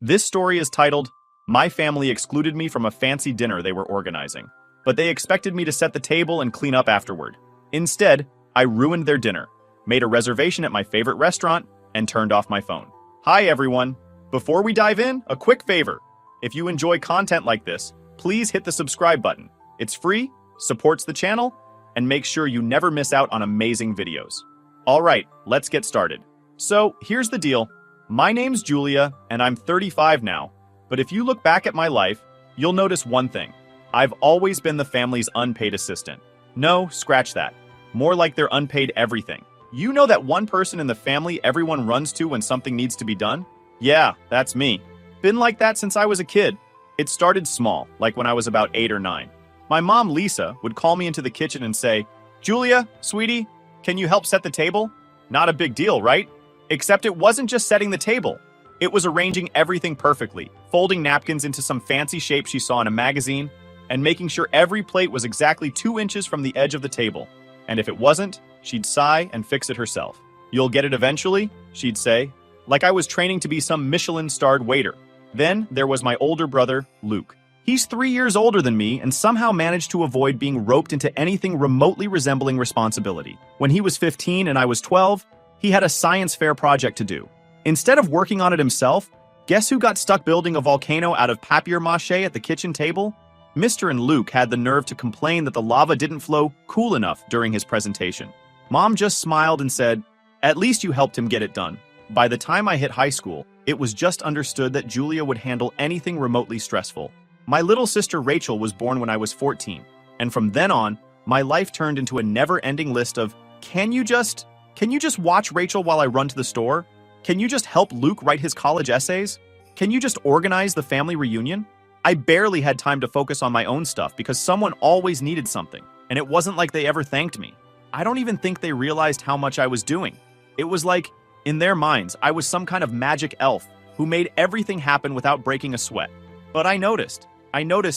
This story is titled, My Family Excluded Me from a Fancy Dinner They Were Organizing, but they expected me to set the table and clean up afterward. Instead, I ruined their dinner, made a reservation at my favorite restaurant, and turned off my phone. Hi everyone! Before we dive in, a quick favor. If you enjoy content like this, please hit the subscribe button. It's free, supports the channel, and makes sure you never miss out on amazing videos. Alright, let's get started. So, here's the deal. My name's Julia, and I'm 35 now, but if you look back at my life, you'll notice one thing. I've always been the family's unpaid assistant. No, scratch that. More like their unpaid everything. You know that one person in the family everyone runs to when something needs to be done? Yeah, that's me. Been like that since I was a kid. It started small, like when I was about 8 or 9. My mom, Lisa, would call me into the kitchen and say, Julia, sweetie, can you help set the table? Not a big deal, right? Except it wasn't just setting the table. It was arranging everything perfectly, folding napkins into some fancy shape she saw in a magazine, and making sure every plate was exactly 2 inches from the edge of the table. And if it wasn't, she'd sigh and fix it herself. You'll get it eventually, she'd say, like I was training to be some Michelin-starred waiter. Then there was my older brother, Luke. He's 3 years older than me and somehow managed to avoid being roped into anything remotely resembling responsibility. When he was 15 and I was 12, he had a science fair project to do. Instead of working on it himself, guess who got stuck building a volcano out of papier-mâché at the kitchen table? Mr. and Luke had the nerve to complain that the lava didn't flow cool enough during his presentation. Mom just smiled and said, at least you helped him get it done. By the time I hit high school, it was just understood that Julia would handle anything remotely stressful. My little sister Rachel was born when I was 14, and from then on, my life turned into a never-ending list of, Can you just watch Rachel while I run to the store? Can you just help Luke write his college essays? Can you just organize the family reunion? I barely had time to focus on my own stuff because someone always needed something, and it wasn't like they ever thanked me. I don't even think they realized how much I was doing. It was like, in their minds, I was some kind of magic elf who made everything happen without breaking a sweat. But I noticed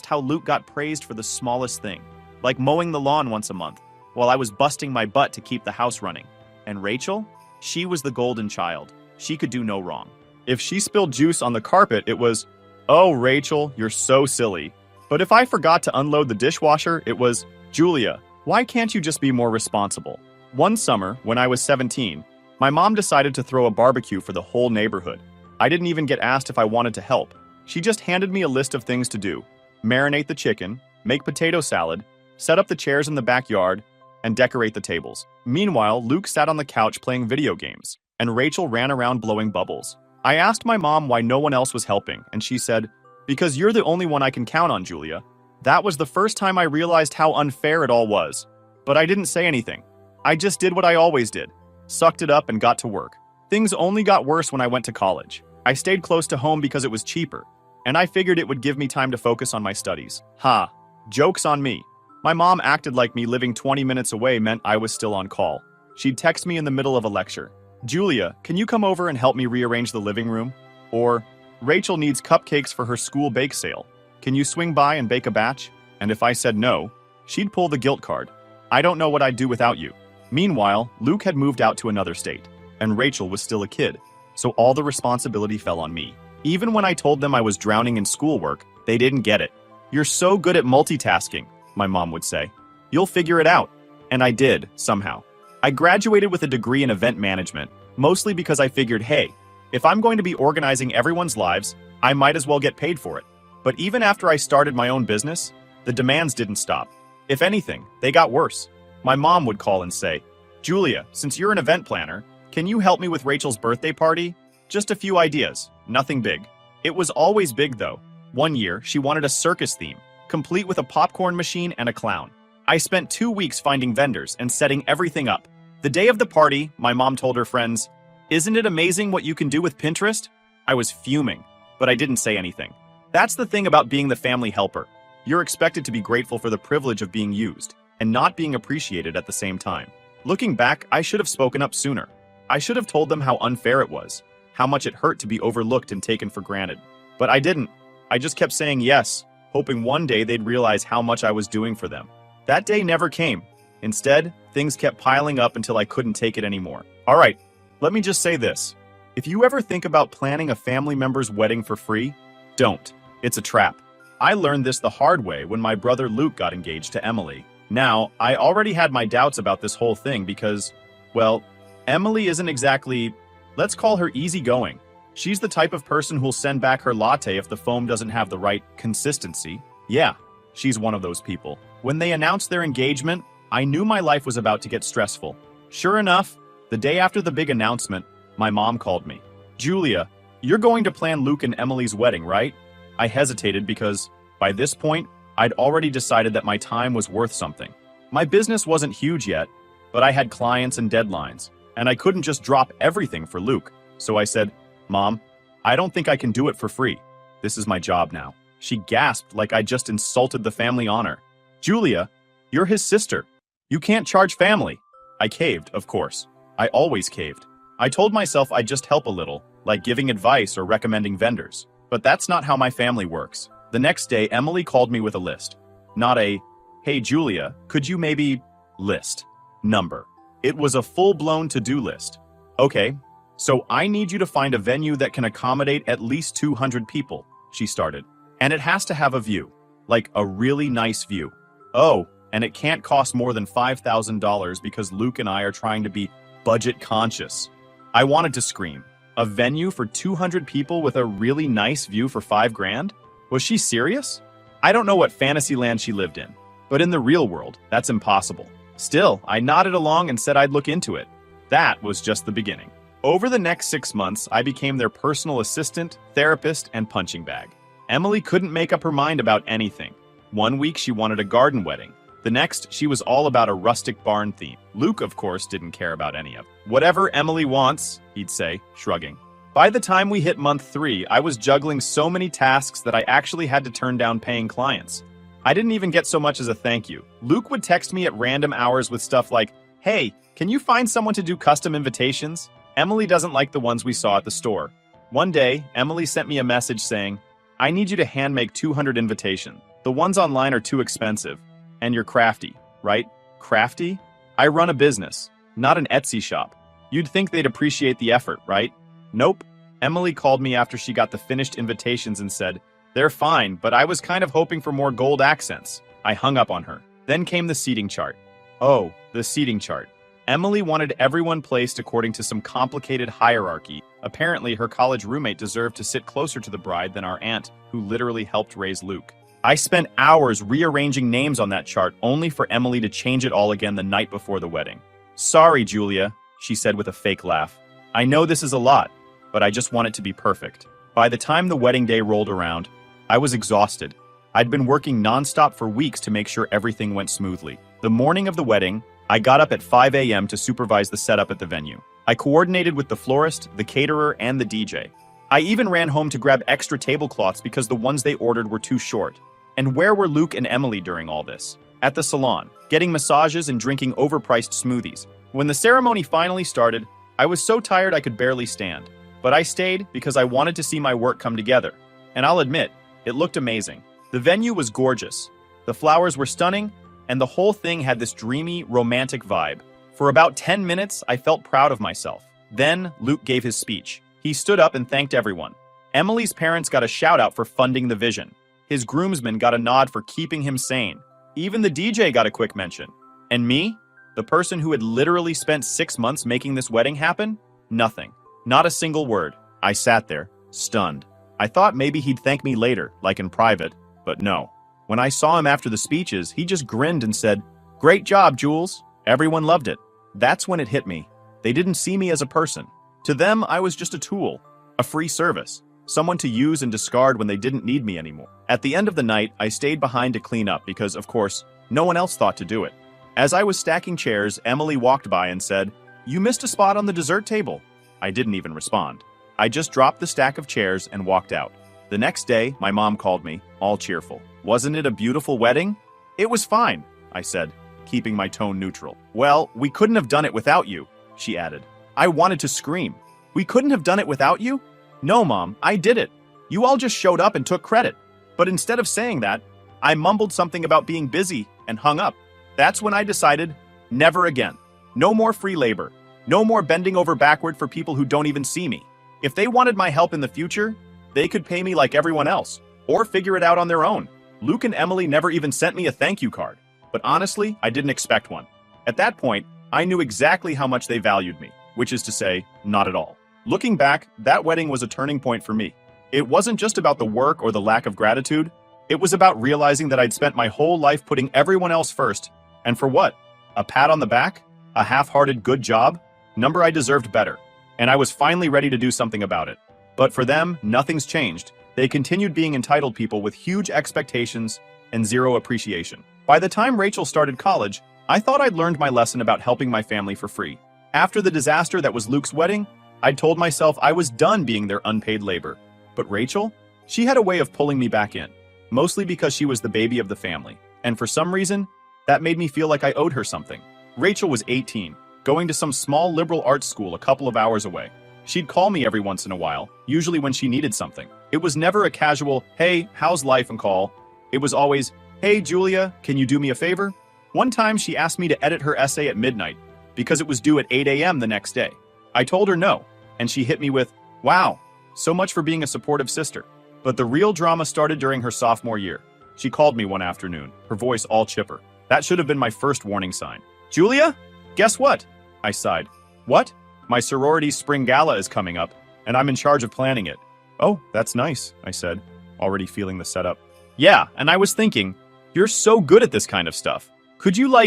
how Luke got praised for the smallest thing, like mowing the lawn once a month, while I was busting my butt to keep the house running. And Rachel? She was the golden child. She could do no wrong. If she spilled juice on the carpet, it was, oh, Rachel, you're so silly. But if I forgot to unload the dishwasher, it was, Julia, why can't you just be more responsible? One summer, when I was 17, my mom decided to throw a barbecue for the whole neighborhood. I didn't even get asked if I wanted to help. She just handed me a list of things to do. Marinate the chicken, make potato salad, set up the chairs in the backyard, and decorate the tables. Meanwhile, Luke sat on the couch playing video games, and Rachel ran around blowing bubbles. I asked my mom why no one else was helping, and she said, because you're the only one I can count on, Julia. That was the first time I realized how unfair it all was. But I didn't say anything. I just did what I always did. Sucked it up and got to work. Things only got worse when I went to college. I stayed close to home because it was cheaper, and I figured it would give me time to focus on my studies. Ha! Joke's on me. My mom acted like me living 20 minutes away meant I was still on call. She'd text me in the middle of a lecture. Julia, can you come over and help me rearrange the living room? Or, Rachel needs cupcakes for her school bake sale. Can you swing by and bake a batch? And if I said no, she'd pull the guilt card. I don't know what I'd do without you. Meanwhile, Luke had moved out to another state, and Rachel was still a kid, so all the responsibility fell on me. Even when I told them I was drowning in schoolwork, they didn't get it. You're so good at multitasking, my mom would say. You'll figure it out. And I did, somehow. I graduated with a degree in event management, mostly because I figured, hey, if I'm going to be organizing everyone's lives, I might as well get paid for it. But even after I started my own business, the demands didn't stop. If anything, they got worse. My mom would call and say, Julia, since you're an event planner, can you help me with Rachel's birthday party? Just a few ideas, nothing big. It was always big though. One year, she wanted a circus theme, complete with a popcorn machine and a clown. I spent 2 weeks finding vendors and setting everything up. The day of the party, my mom told her friends, isn't it amazing what you can do with Pinterest? I was fuming, but I didn't say anything. That's the thing about being the family helper. You're expected to be grateful for the privilege of being used, and not being appreciated at the same time. Looking back, I should have spoken up sooner. I should have told them how unfair it was, how much it hurt to be overlooked and taken for granted. But I didn't. I just kept saying yes, hoping one day they'd realize how much I was doing for them. That day never came. Instead, things kept piling up until I couldn't take it anymore. All right, let me just say this. If you ever think about planning a family member's wedding for free, don't. It's a trap. I learned this the hard way when my brother Luke got engaged to Emily. Now, I already had my doubts about this whole thing because, well, Emily isn't exactly, let's call her easygoing. She's the type of person who'll send back her latte if the foam doesn't have the right consistency. Yeah, she's one of those people. When they announced their engagement, I knew my life was about to get stressful. Sure enough, the day after the big announcement, my mom called me. Julia, you're going to plan Luke and Emily's wedding, right? I hesitated because, by this point, I'd already decided that my time was worth something. My business wasn't huge yet, but I had clients and deadlines, and I couldn't just drop everything for Luke. So I said, Mom, I don't think I can do it for free. This is my job now. She gasped like I just insulted the family honor. Julia, you're his sister. You can't charge family. I caved, of course. I always caved. I told myself I'd just help a little, like giving advice or recommending vendors. But that's not how my family works. The next day, Emily called me with a list. Not a, hey Julia, could you maybe list number. It was a full-blown to-do list. Okay, so I need you to find a venue that can accommodate at least 200 people, she started. And it has to have a view, like a really nice view. Oh, and it can't cost more than $5,000 because Luke and I are trying to be budget conscious. I wanted to scream. A venue for 200 people with a really nice view for $5,000? Was she serious? I don't know what fantasy land she lived in, but in the real world, that's impossible. Still, I nodded along and said I'd look into it. That was just the beginning. Over the next 6 months, I became their personal assistant, therapist, and punching bag. Emily couldn't make up her mind about anything. One week she wanted a garden wedding. The next, she was all about a rustic barn theme. Luke, of course, didn't care about any of it. Whatever Emily wants, he'd say, shrugging. By the time we hit month 3, I was juggling so many tasks that I actually had to turn down paying clients. I didn't even get so much as a thank you. Luke would text me at random hours with stuff like, hey, can you find someone to do custom invitations? Emily doesn't like the ones we saw at the store. One day, Emily sent me a message saying, I need you to hand make 200 invitations. The ones online are too expensive. And you're crafty, right? Crafty? I run a business, not an Etsy shop. You'd think they'd appreciate the effort, right? Nope. Emily called me after she got the finished invitations and said, they're fine, but I was kind of hoping for more gold accents. I hung up on her. Then came the seating chart. Oh, the seating chart. Emily wanted everyone placed according to some complicated hierarchy. Apparently, her college roommate deserved to sit closer to the bride than our aunt, who literally helped raise Luke. I spent hours rearranging names on that chart only for Emily to change it all again the night before the wedding. Sorry, Julia, she said with a fake laugh. I know this is a lot, but I just want it to be perfect. By the time the wedding day rolled around, I was exhausted. I'd been working nonstop for weeks to make sure everything went smoothly. The morning of the wedding, I got up at 5 a.m. to supervise the setup at the venue. I coordinated with the florist, the caterer, and the DJ. I even ran home to grab extra tablecloths because the ones they ordered were too short. And where were Luke and Emily during all this? At the salon, getting massages and drinking overpriced smoothies. When the ceremony finally started, I was so tired I could barely stand. But I stayed because I wanted to see my work come together. And I'll admit, it looked amazing. The venue was gorgeous. The flowers were stunning, and the whole thing had this dreamy, romantic vibe. For about 10 minutes, I felt proud of myself. Then, Luke gave his speech. He stood up and thanked everyone. Emily's parents got a shout-out for funding the vision. His groomsmen got a nod for keeping him sane. Even the DJ got a quick mention. And me? The person who had literally spent 6 months making this wedding happen? Nothing. Not a single word. I sat there, stunned. I thought maybe he'd thank me later, like in private, but no. When I saw him after the speeches, he just grinned and said, "Great job, Jules." Everyone loved it. That's when it hit me. They didn't see me as a person. To them, I was just a tool, a free service. Someone to use and discard when they didn't need me anymore. At the end of the night, I stayed behind to clean up because, of course, no one else thought to do it. As I was stacking chairs, Emily walked by and said, "You missed a spot on the dessert table." I didn't even respond. I just dropped the stack of chairs and walked out. The next day, my mom called me, all cheerful. "Wasn't it a beautiful wedding?" "It was fine," I said, keeping my tone neutral. "Well, we couldn't have done it without you," she added. I wanted to scream. "We couldn't have done it without you?" "No, Mom, I did it. You all just showed up and took credit." But instead of saying that, I mumbled something about being busy and hung up. That's when I decided, never again. No more free labor. No more bending over backward for people who don't even see me. If they wanted my help in the future, they could pay me like everyone else, or figure it out on their own. Luke and Emily never even sent me a thank you card, but honestly, I didn't expect one. At that point, I knew exactly how much they valued me, which is to say, not at all. Looking back, that wedding was a turning point for me. It wasn't just about the work or the lack of gratitude. It was about realizing that I'd spent my whole life putting everyone else first. And for what? A pat on the back? A half-hearted good job? Number I deserved better. And I was finally ready to do something about it. But for them, nothing's changed. They continued being entitled people with huge expectations and zero appreciation. By the time Rachel started college, I thought I'd learned my lesson about helping my family for free. After the disaster that was Luke's wedding, I'd told myself I was done being their unpaid labor. But Rachel? She had a way of pulling me back in, mostly because she was the baby of the family. And for some reason, that made me feel like I owed her something. Rachel was 18, going to some small liberal arts school a couple of hours away. She'd call me every once in a while, usually when she needed something. It was never a casual, hey, how's life and call. It was always, hey, Julia, can you do me a favor? One time she asked me to edit her essay at midnight because it was due at 8 a.m. the next day. I told her no, and she hit me with, wow, so much for being a supportive sister. But the real drama started during her sophomore year. She called me one afternoon, her voice all chipper. That should have been my first warning sign. Julia? Guess what? I sighed. What? My sorority's spring gala is coming up, and I'm in charge of planning it. Oh, that's nice, I said, already feeling the setup. Yeah, and I was thinking, you're so good at this kind of stuff. Could you,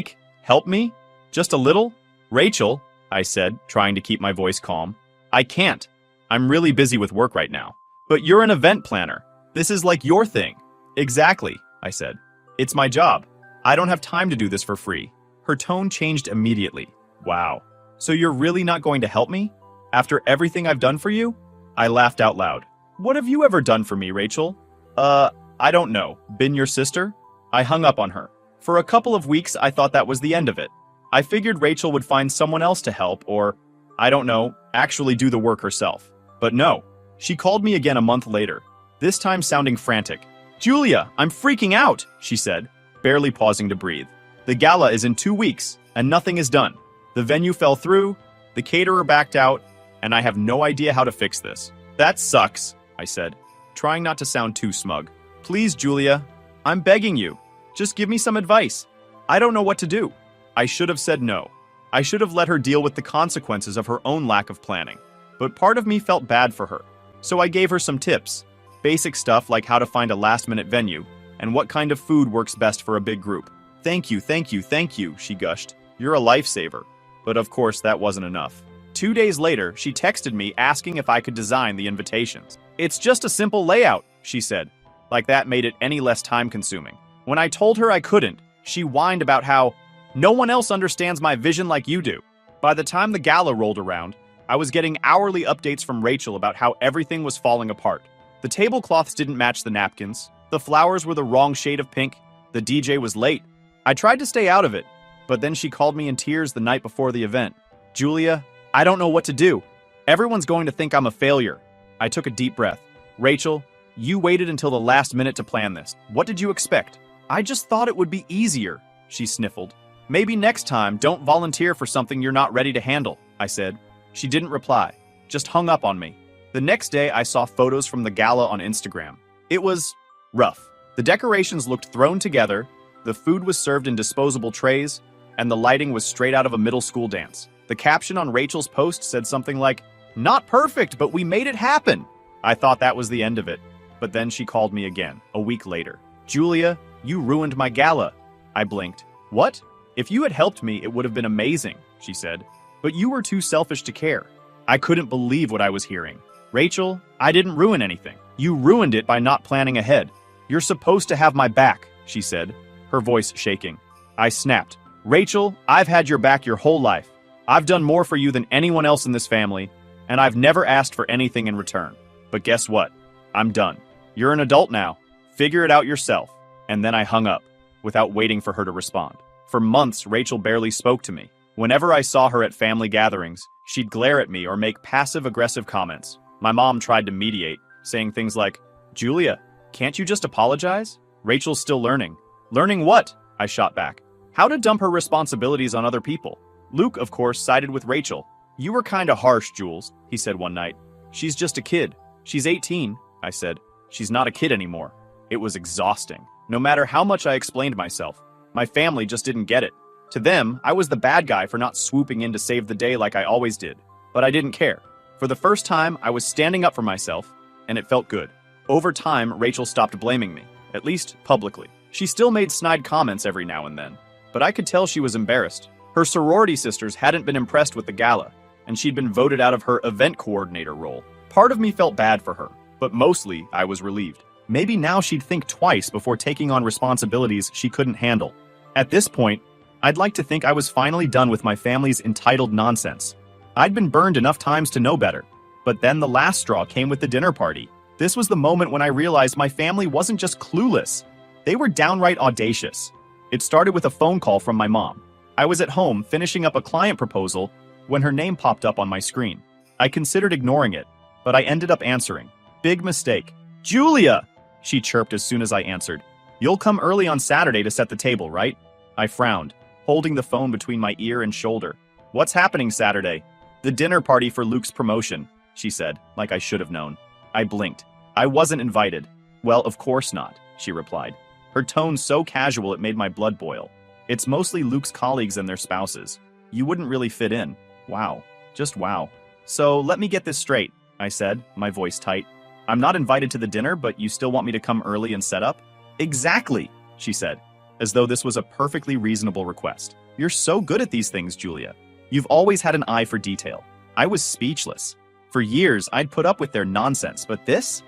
help me? Just a little? Rachel, I said, trying to keep my voice calm. I can't. I'm really busy with work right now. But you're an event planner. This is like your thing. Exactly, I said. It's my job. I don't have time to do this for free. Her tone changed immediately. Wow. So you're really not going to help me? After everything I've done for you? I laughed out loud. What have you ever done for me, Rachel? I don't know. Been your sister? I hung up on her. For a couple of weeks, I thought that was the end of it. I figured Rachel would find someone else to help or, I don't know, actually do the work herself. But no. She called me again a month later, this time sounding frantic. Julia, I'm freaking out, she said, barely pausing to breathe. The gala is in 2 weeks, and nothing is done. The venue fell through, the caterer backed out, and I have no idea how to fix this. That sucks, I said, trying not to sound too smug. Please, Julia, I'm begging you. Just give me some advice. I don't know what to do. I should have said no. I should have let her deal with the consequences of her own lack of planning. But part of me felt bad for her. So I gave her some tips. Basic stuff like how to find a last-minute venue and what kind of food works best for a big group. Thank you, thank you, thank you, she gushed. You're a lifesaver. But of course, that wasn't enough. 2 days later, she texted me asking if I could design the invitations. It's just a simple layout, she said. Like that made it any less time-consuming. When I told her I couldn't, she whined about how no one else understands my vision like you do. By the time the gala rolled around, I was getting hourly updates from Rachel about how everything was falling apart. The tablecloths didn't match the napkins, the flowers were the wrong shade of pink, the DJ was late. I tried to stay out of it, but then she called me in tears the night before the event. Julia, I don't know what to do. Everyone's going to think I'm a failure. I took a deep breath. Rachel, you waited until the last minute to plan this. What did you expect? I just thought it would be easier, she sniffled. Maybe next time, don't volunteer for something you're not ready to handle, I said. She didn't reply, just hung up on me. The next day, I saw photos from the gala on Instagram. It was rough. The decorations looked thrown together, the food was served in disposable trays, and the lighting was straight out of a middle school dance. The caption on Rachel's post said something like, "Not perfect, but we made it happen." I thought that was the end of it, but then she called me again, a week later. Julia, you ruined my gala. I blinked. What? If you had helped me, it would have been amazing, she said. But you were too selfish to care. I couldn't believe what I was hearing. Rachel, I didn't ruin anything. You ruined it by not planning ahead. You're supposed to have my back, she said, her voice shaking. I snapped. Rachel, I've had your back your whole life. I've done more for you than anyone else in this family, and I've never asked for anything in return. But guess what? I'm done. You're an adult now. Figure it out yourself. And then I hung up, without waiting for her to respond. For months, Rachel barely spoke to me. Whenever I saw her at family gatherings, she'd glare at me or make passive-aggressive comments. My mom tried to mediate, saying things like, Julia, can't you just apologize? Rachel's still learning. Learning what? I shot back. How to dump her responsibilities on other people. Luke, of course, sided with Rachel. You were kinda harsh, Jules, he said one night. She's just a kid. She's 18, I said. She's not a kid anymore. It was exhausting. No matter how much I explained myself, my family just didn't get it. To them, I was the bad guy for not swooping in to save the day like I always did. But I didn't care. For the first time, I was standing up for myself, and it felt good. Over time, Rachel stopped blaming me, at least publicly. She still made snide comments every now and then, but I could tell she was embarrassed. Her sorority sisters hadn't been impressed with the gala, and she'd been voted out of her event coordinator role. Part of me felt bad for her, but mostly I was relieved. Maybe now she'd think twice before taking on responsibilities she couldn't handle. At this point, I'd like to think I was finally done with my family's entitled nonsense. I'd been burned enough times to know better. But then the last straw came with the dinner party. This was the moment when I realized my family wasn't just clueless. They were downright audacious. It started with a phone call from my mom. I was at home finishing up a client proposal when her name popped up on my screen. I considered ignoring it, but I ended up answering. Big mistake. "Julia!" she chirped as soon as I answered. "You'll come early on Saturday to set the table, right?" I frowned, holding the phone between my ear and shoulder. "What's happening Saturday?" "The dinner party for Luke's promotion," she said, like I should have known. I blinked. "I wasn't invited." "Well, of course not," she replied. Her tone so casual it made my blood boil. "It's mostly Luke's colleagues and their spouses. You wouldn't really fit in." Wow. Just wow. "So let me get this straight," I said, my voice tight. "I'm not invited to the dinner, but you still want me to come early and set up?" "Exactly," she said, as though this was a perfectly reasonable request. "You're so good at these things, Julia. You've always had an eye for detail." I was speechless. For years, I'd put up with their nonsense, but this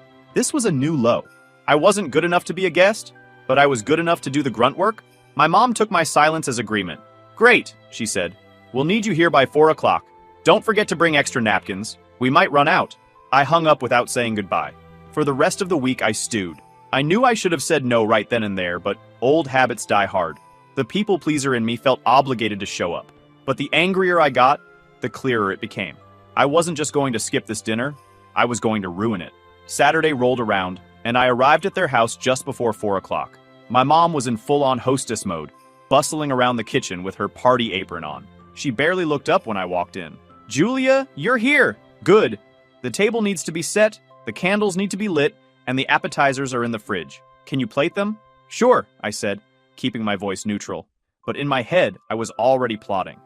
was a new low. I wasn't good enough to be a guest, but I was good enough to do the grunt work. My mom took my silence as agreement. "Great," she said. "We'll need you here by 4 o'clock. Don't forget to bring extra napkins. We might run out." I hung up without saying goodbye. For the rest of the week, I stewed. I knew I should have said no right then and there, but old habits die hard. The people pleaser in me felt obligated to show up. But the angrier I got, the clearer it became. I wasn't just going to skip this dinner, I was going to ruin it. Saturday rolled around, and I arrived at their house just before 4 o'clock. My mom was in full-on hostess mode, bustling around the kitchen with her party apron on. She barely looked up when I walked in. "Julia, you're here! Good. The table needs to be set, the candles need to be lit, and the appetizers are in the fridge. Can you plate them?" "Sure," I said, keeping my voice neutral. But in my head, I was already plotting.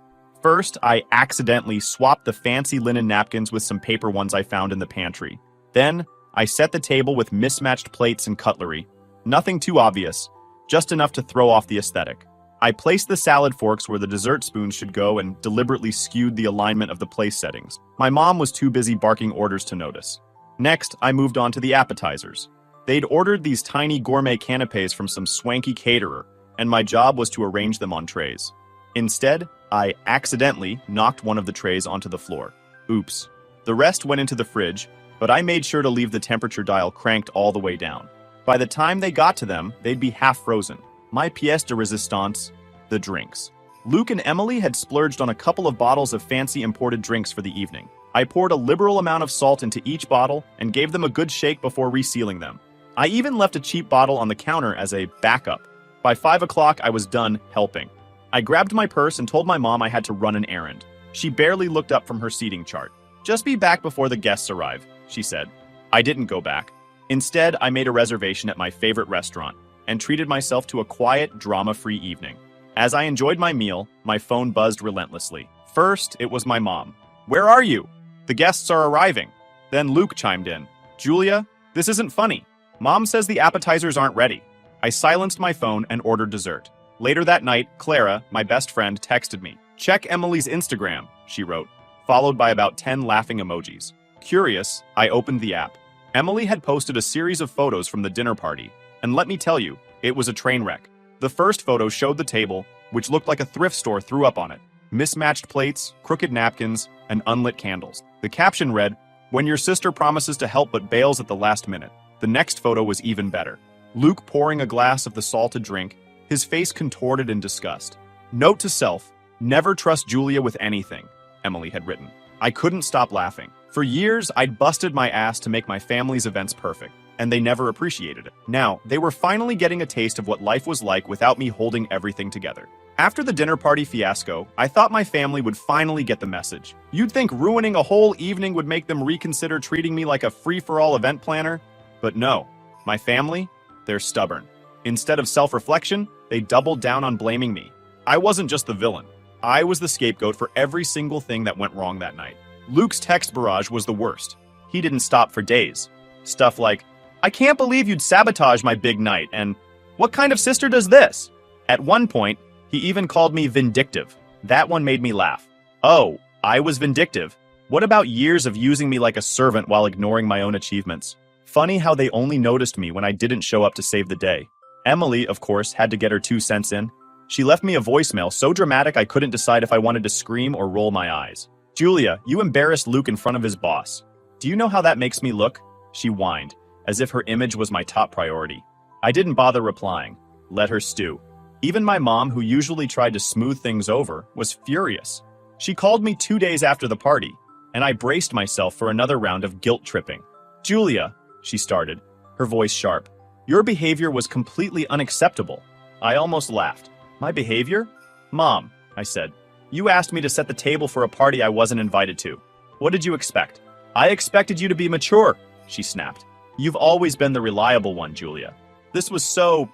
First, I accidentally swapped the fancy linen napkins with some paper ones I found in the pantry. Then, I set the table with mismatched plates and cutlery. Nothing too obvious, just enough to throw off the aesthetic. I placed the salad forks where the dessert spoons should go and deliberately skewed the alignment of the place settings. My mom was too busy barking orders to notice. Next, I moved on to the appetizers. They'd ordered these tiny gourmet canapes from some swanky caterer, and my job was to arrange them on trays. Instead, I accidentally knocked one of the trays onto the floor. Oops. The rest went into the fridge, but I made sure to leave the temperature dial cranked all the way down. By the time they got to them, they'd be half frozen. My pièce de résistance, the drinks. Luke and Emily had splurged on a couple of bottles of fancy imported drinks for the evening. I poured a liberal amount of salt into each bottle and gave them a good shake before resealing them. I even left a cheap bottle on the counter as a backup. By 5 o'clock, I was done helping. I grabbed my purse and told my mom I had to run an errand. She barely looked up from her seating chart. "Just be back before the guests arrive," she said. I didn't go back. Instead, I made a reservation at my favorite restaurant and treated myself to a quiet, drama-free evening. As I enjoyed my meal, my phone buzzed relentlessly. First, it was my mom. "Where are you? The guests are arriving." Then Luke chimed in. "Julia, this isn't funny. Mom says the appetizers aren't ready." I silenced my phone and ordered dessert. Later that night, Clara, my best friend, texted me. "Check Emily's Instagram," she wrote, followed by about 10 laughing emojis. Curious, I opened the app. Emily had posted a series of photos from the dinner party, and let me tell you, it was a train wreck. The first photo showed the table, which looked like a thrift store threw up on it. Mismatched plates, crooked napkins, and unlit candles. The caption read, "When your sister promises to help but bails at the last minute." The next photo was even better. Luke pouring a glass of the salted drink, his face contorted in disgust. "Note to self, never trust Julia with anything," Emily had written. I couldn't stop laughing. For years, I'd busted my ass to make my family's events perfect. and they never appreciated it. Now, they were finally getting a taste of what life was like without me holding everything together. After the dinner party fiasco, I thought my family would finally get the message. You'd think ruining a whole evening would make them reconsider treating me like a free-for-all event planner, but no. My family, they're stubborn. Instead of self-reflection, they doubled down on blaming me. I wasn't just the villain. I was the scapegoat for every single thing that went wrong that night. Luke's text barrage was the worst. He didn't stop for days. Stuff like, "I can't believe you'd sabotage my big night," and "What kind of sister does this?" At one point, he even called me vindictive. That one made me laugh. Oh, I was vindictive. What about years of using me like a servant while ignoring my own achievements? Funny how they only noticed me when I didn't show up to save the day. Emily, of course, had to get her 2 cents in. She left me a voicemail so dramatic I couldn't decide if I wanted to scream or roll my eyes. "Julia, you embarrassed Luke in front of his boss. Do you know how that makes me look?" She whined, as if her image was my top priority. I didn't bother replying. Let her stew. Even my mom, who usually tried to smooth things over, was furious. She called me 2 days after the party, and I braced myself for another round of guilt tripping. "Julia," she started, her voice sharp, "your behavior was completely unacceptable." I almost laughed. "My behavior?" "Mom," I said, "you asked me to set the table for a party I wasn't invited to. What did you expect?" "I expected you to be mature," she snapped. "You've always been the reliable one, Julia. This was so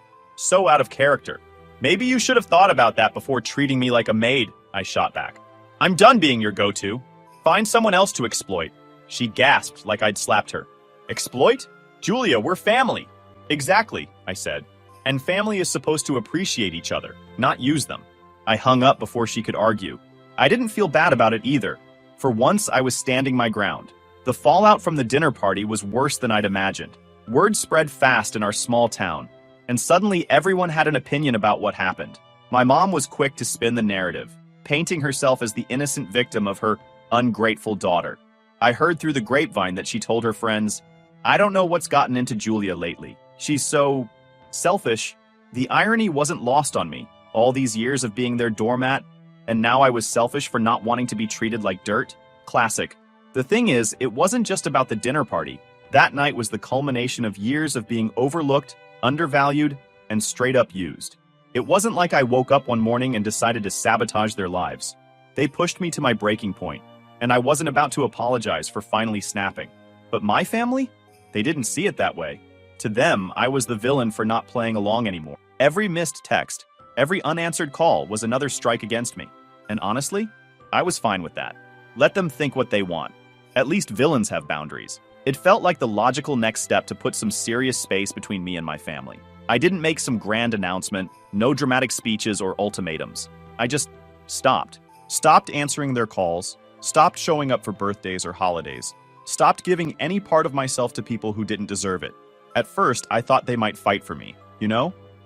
out of character. Maybe you should have thought about that before treating me like a maid," I shot back. "I'm done being your go-to. Find someone else to exploit." She gasped like I'd slapped her. "Exploit? Julia, we're family." "Exactly," I said. "And family is supposed to appreciate each other, not use them." I hung up before she could argue. I didn't feel bad about it either. For once, I was standing my ground. The fallout from the dinner party was worse than I'd imagined. Word spread fast in our small town, and suddenly everyone had an opinion about what happened. My mom was quick to spin the narrative, painting herself as the innocent victim of her ungrateful daughter. I heard through the grapevine that she told her friends, "I don't know what's gotten into Julia lately. She's so selfish." The irony wasn't lost on me. All these years of being their doormat, and now I was selfish for not wanting to be treated like dirt? Classic. The thing is, it wasn't just about the dinner party. That night was the culmination of years of being overlooked, undervalued, and straight up used. It wasn't like I woke up one morning and decided to sabotage their lives. They pushed me to my breaking point, and I wasn't about to apologize for finally snapping. But my family? They didn't see it that way. To them, I was the villain for not playing along anymore. Every missed text, every unanswered call was another strike against me. And honestly, I was fine with that. Let them think what they want. At least villains have boundaries. It felt like the logical next step to put some serious space between me and my family. I didn't make some grand announcement, no dramatic speeches or ultimatums. I just stopped. Stopped answering their calls, stopped showing up for birthdays or holidays, stopped giving any part of myself to people who didn't deserve it. At first, I thought they might fight for me,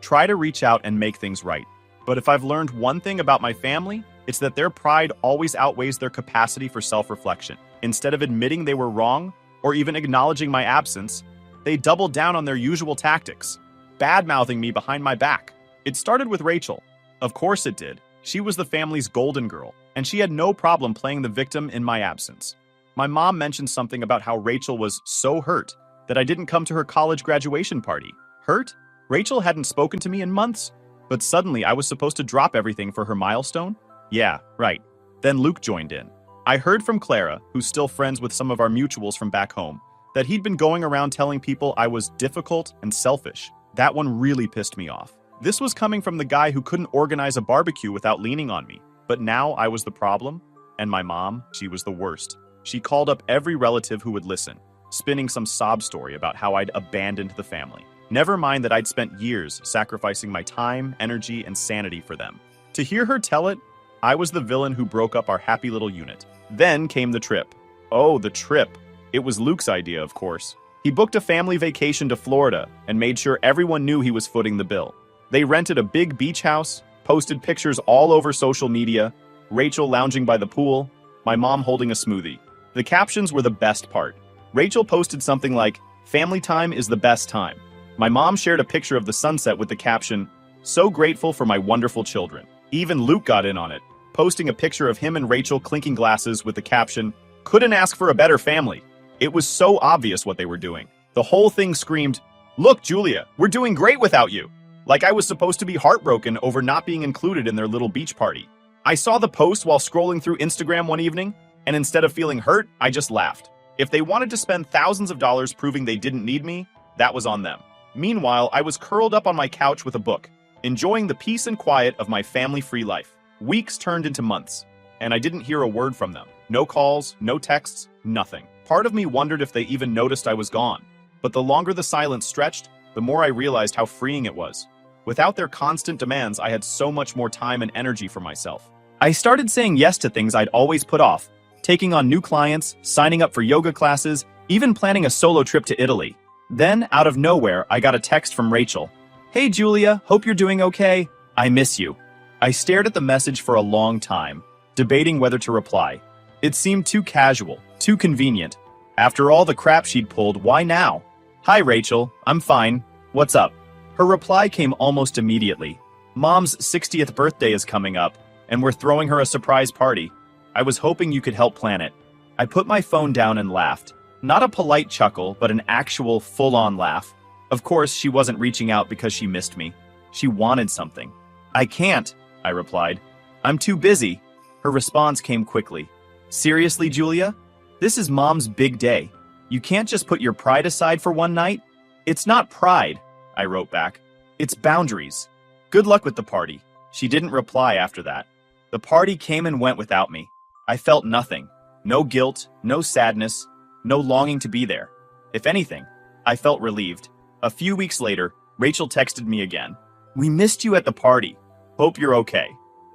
try to reach out and make things right. But if I've learned one thing about my family, it's that their pride always outweighs their capacity for self-reflection. Instead of admitting they were wrong, or even acknowledging my absence, they doubled down on their usual tactics, bad-mouthing me behind my back. It started with Rachel. Of course it did. She was the family's golden girl, and she had no problem playing the victim in my absence. My mom mentioned something about how Rachel was so hurt that I didn't come to her college graduation party. Hurt? Rachel hadn't spoken to me in months, but suddenly I was supposed to drop everything for her milestone? Yeah, right. Then Luke joined in. I heard from Clara, who's still friends with some of our mutuals from back home, that he'd been going around telling people I was difficult and selfish. That one really pissed me off. This was coming from the guy who couldn't organize a barbecue without leaning on me. But now I was the problem, and my mom, she was the worst. She called up every relative who would listen, spinning some sob story about how I'd abandoned the family. Never mind that I'd spent years sacrificing my time, energy, and sanity for them. To hear her tell it, I was the villain who broke up our happy little unit. Then came the trip. Oh, the trip. It was Luke's idea, of course. He booked a family vacation to Florida and made sure everyone knew he was footing the bill. They rented a big beach house, posted pictures all over social media, Rachel lounging by the pool, my mom holding a smoothie. The captions were the best part. Rachel posted something like, "Family time is the best time." My mom shared a picture of the sunset with the caption, "So grateful for my wonderful children." Even Luke got in on it, posting a picture of him and Rachel clinking glasses with the caption, "Couldn't ask for a better family." It was so obvious what they were doing. The whole thing screamed, "Look, Julia, we're doing great without you." Like I was supposed to be heartbroken over not being included in their little beach party. I saw the post while scrolling through Instagram one evening, and instead of feeling hurt, I just laughed. If they wanted to spend thousands of dollars proving they didn't need me, that was on them. Meanwhile, I was curled up on my couch with a book, enjoying the peace and quiet of my family-free life. Weeks turned into months, and I didn't hear a word from them. No calls, no texts, nothing. Part of me wondered if they even noticed I was gone. But the longer the silence stretched, the more I realized how freeing it was. Without their constant demands, I had so much more time and energy for myself. I started saying yes to things I'd always put off, taking on new clients, signing up for yoga classes, even planning a solo trip to Italy. Then, out of nowhere, I got a text from Rachel. "Hey Julia, hope you're doing okay. I miss you." I stared at the message for a long time, debating whether to reply. It seemed too casual, too convenient. After all the crap she'd pulled, why now? "Hi Rachel, I'm fine. What's up?" Her reply came almost immediately. "Mom's 60th birthday is coming up, and we're throwing her a surprise party. I was hoping you could help plan it." I put my phone down and laughed. Not a polite chuckle, but an actual, full-on laugh. Of course, she wasn't reaching out because she missed me. She wanted something. "I can't," I replied. "I'm too busy." Her response came quickly. "Seriously, Julia? This is Mom's big day. You can't just put your pride aside for one night?" "It's not pride," I wrote back. "It's boundaries. Good luck with the party." She didn't reply after that. The party came and went without me. I felt nothing. No guilt, no sadness, no longing to be there. If anything, I felt relieved. A few weeks later, Rachel texted me again. "We missed you at the party. Hope you're okay."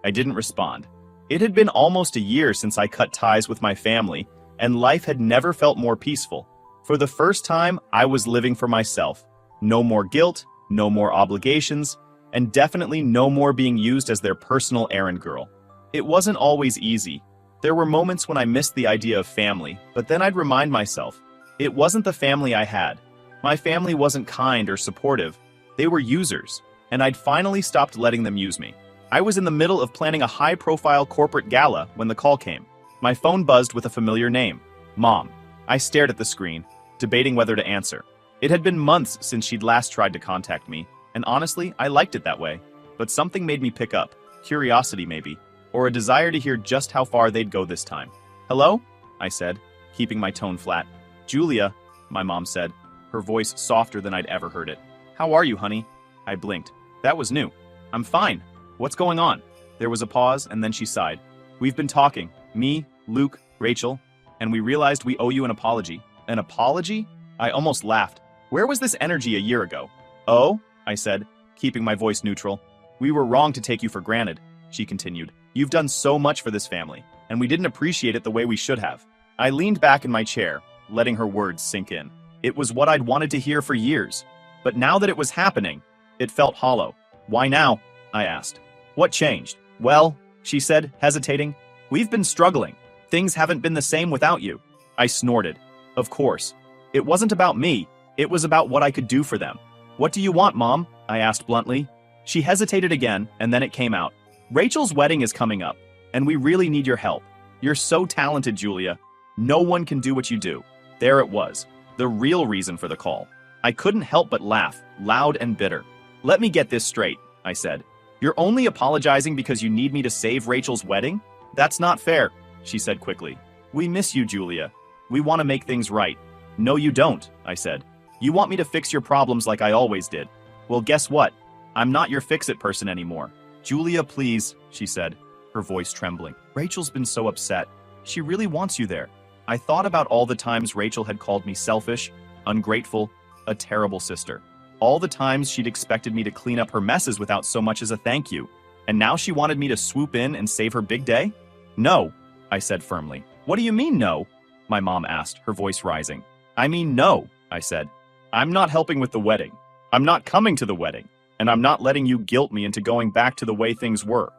I didn't respond. It had been almost a year since I cut ties with my family, and life had never felt more peaceful. For the first time, I was living for myself. No more guilt, no more obligations, and definitely no more being used as their personal errand girl. It wasn't always easy. There were moments when I missed the idea of family, but then I'd remind myself, it wasn't the family I had. My family wasn't kind or supportive. They were users, and I'd finally stopped letting them use me. I was in the middle of planning a high-profile corporate gala when the call came. My phone buzzed with a familiar name, Mom. I stared at the screen, debating whether to answer. It had been months since she'd last tried to contact me, and honestly, I liked it that way. But something made me pick up, curiosity maybe, or a desire to hear just how far they'd go this time. "Hello?" I said, keeping my tone flat. "Julia," my mom said, her voice softer than I'd ever heard it. "How are you, honey?" I blinked. That was new. "I'm fine. What's going on?" There was a pause, and then she sighed. "We've been talking, me, Luke, Rachel, and we realized we owe you an apology." "An apology?" I almost laughed. Where was this energy a year ago? "Oh?" I said, keeping my voice neutral. "We were wrong to take you for granted," she continued. "You've done so much for this family, and we didn't appreciate it the way we should have." I leaned back in my chair, letting her words sink in. It was what I'd wanted to hear for years. But now that it was happening, it felt hollow. "Why now?" I asked. "What changed?" "Well," she said, hesitating, "we've been struggling. Things haven't been the same without you." I snorted. Of course. It wasn't about me. It was about what I could do for them. "What do you want, Mom?" I asked bluntly. She hesitated again, and then it came out. "Rachel's wedding is coming up, and we really need your help. You're so talented, Julia. No one can do what you do." There it was, the real reason for the call. I couldn't help but laugh, loud and bitter. "Let me get this straight," I said. "You're only apologizing because you need me to save Rachel's wedding? That's not fair," she said quickly. "We miss you, Julia. We want to make things right." "No, you don't," I said. "You want me to fix your problems like I always did. Well, guess what? I'm not your fix-it person anymore." "Julia, please," she said, her voice trembling. "Rachel's been so upset. She really wants you there." I thought about all the times Rachel had called me selfish, ungrateful, a terrible sister. All the times she'd expected me to clean up her messes without so much as a thank you. And now she wanted me to swoop in and save her big day? "No," I said firmly. "What do you mean, no?" my mom asked, her voice rising. "I mean, no," I said. "I'm not helping with the wedding. I'm not coming to the wedding. And I'm not letting you guilt me into going back to the way things were."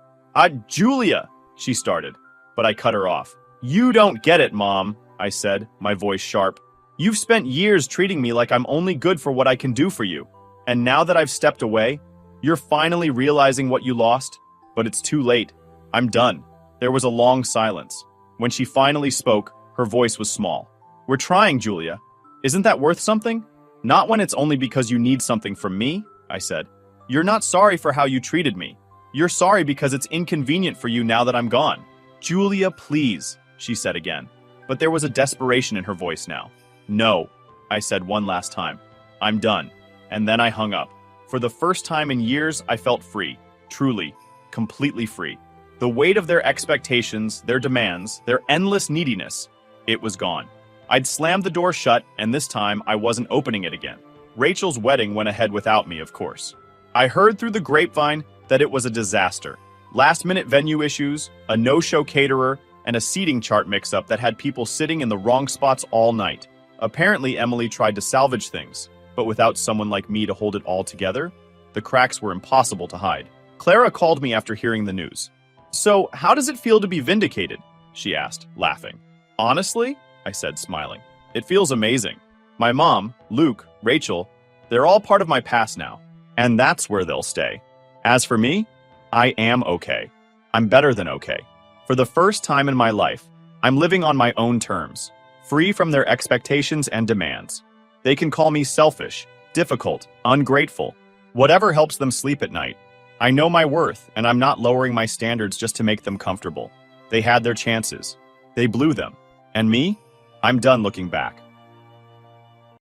Julia," she started, but I cut her off. "You don't get it, Mom," I said, my voice sharp. "You've spent years treating me like I'm only good for what I can do for you. And now that I've stepped away, you're finally realizing what you lost? But it's too late. I'm done." There was a long silence. When she finally spoke, her voice was small. "We're trying, Julia. Isn't that worth something?" Not when it's only because you need something from me, I said. You're not sorry for how you treated me. You're sorry because it's inconvenient for you now that I'm gone. Julia, please, she said again. But there was a desperation in her voice now. No, I said one last time. I'm done. And then I hung up. For the first time in years, I felt free. Truly, completely free. The weight of their expectations, their demands, their endless neediness, it was gone. I'd slammed the door shut, and this time I wasn't opening it again. Rachel's wedding went ahead without me, of course. I heard through the grapevine that it was a disaster. Last-minute venue issues, a no-show caterer, and a seating chart mix-up that had people sitting in the wrong spots all night. Apparently, Emily tried to salvage things, but without someone like me to hold it all together, the cracks were impossible to hide. Clara called me after hearing the news. So, how does it feel to be vindicated? She asked, laughing. Honestly, I said, smiling. It feels amazing. My mom, Luke, Rachel, they're all part of my past now, and that's where they'll stay. As for me, I am okay. I'm better than okay. For the first time in my life, I'm living on my own terms, free from their expectations and demands. They can call me selfish, difficult, ungrateful, whatever helps them sleep at night. I know my worth, and I'm not lowering my standards just to make them comfortable. They had their chances. They blew them. And me? I'm done looking back.